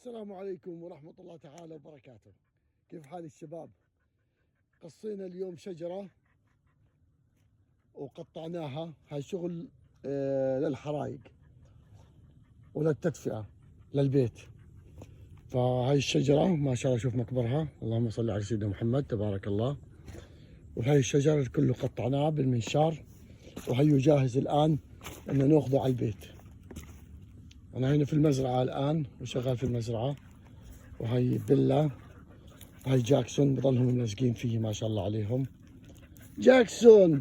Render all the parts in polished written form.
السلام عليكم ورحمة الله تعالى وبركاته. كيف حال الشباب؟ قصينا اليوم شجرة وقطعناها. هاي شغل للحرايق وللتدفئة للبيت. فهاي الشجرة ما شاء الله، شوف مكبرها، اللهم صل على سيدنا محمد تبارك الله. وهاي الشجرة كله قطعناها بالمنشار، وهي جاهز الآن أن ناخذه على البيت. أنا هنا في المزرعة الآن وشغال في المزرعة. وهي بيلا، هاي جاكسون بضلهم ملزقين فيه ما شاء الله عليهم. جاكسون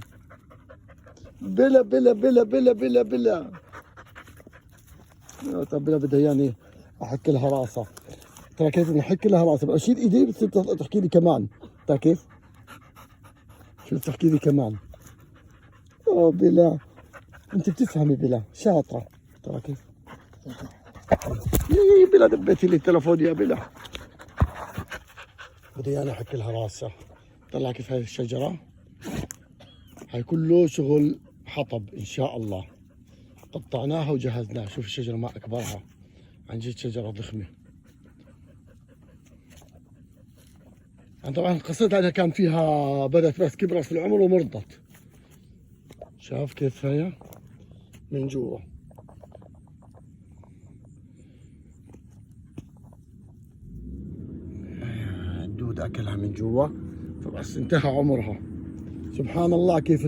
بلا بلا بلا بلا بلا بلا. طب بلا بدها يعني احك لها راسها. ترى كيف نحك لها راسها؟ بدي اشيل ايدي بس تحكي لي كمان. ترى كيف؟ شوف تحكي لي كمان. اوه بلا، انت بتفهمي بلا، شاطرة. ترى كيف؟ بلا دبيتي لي التلفون يا بلا. بدي انا احك لها راسها. طلع كيف هاي الشجرة، هاي كله شغل حطب ان شاء الله. قطعناها وجهزناها. شوف الشجرة ما اكبرها، عن جد شجرة ضخمة. أنا طبعا قصتها انها كان فيها بدت بس كبرت في العمر ومرضت. شاف كيف هي من جوا. الدود اكلها من جوا، فبس انتهى عمرها. سبحان الله كيف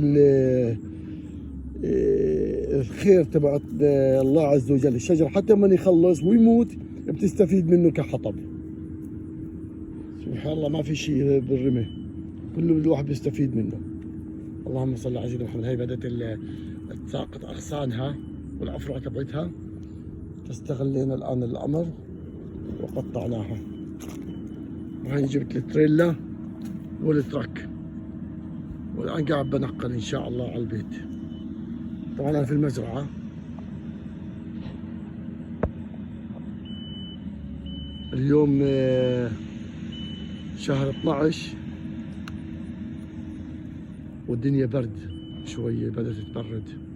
الخير تبعت الله عز وجل. الشجر حتى من يخلص ويموت بتستفيد منه كحطب. سبحان الله ما في شيء بالرمي، كله الواحد بيستفيد منه. اللهم صل على سيدنا محمد. هي بدأت تساقط أغصانها والأفرع تبعتها. استغلينا الآن الأمر وقطعناها. وهي جبت التريلا والتراك، والآن قاعد بنقل إن شاء الله على البيت. طبعا أنا في المزرعة. اليوم شهر 12 والدنيا برد شوية، بدأت تبرد.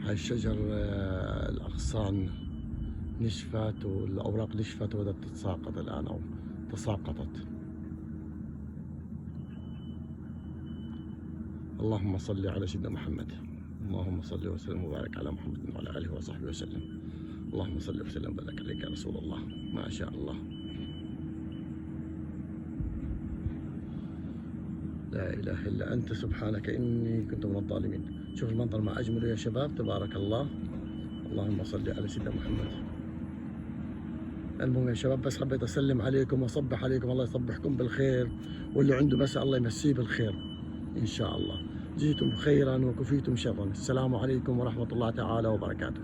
هاي الشجر الأغصان نشفت والأوراق نشفت وبدأت تتساقط الآن أو تساقطت. اللهم صل على سيدنا محمد. اللهم صل وسلم وبارك على محمد وعلى آله وصحبه وسلم. اللهم صل وسلم وبارك عليك يا رسول الله. ما شاء الله. لا إله إلا أنت سبحانك إني كنت من الظالمين. شوف المنظر ما أجمله يا شباب، تبارك الله. اللهم صل على سيدنا محمد. المهم يا شباب، بس حبيت أسلم عليكم وأصبح عليكم. الله يصبحكم بالخير، واللي عنده مساء الله يمسيه بالخير إن شاء الله. جئتم خيرا وكفيتم شرا. السلام عليكم ورحمة الله تعالى وبركاته.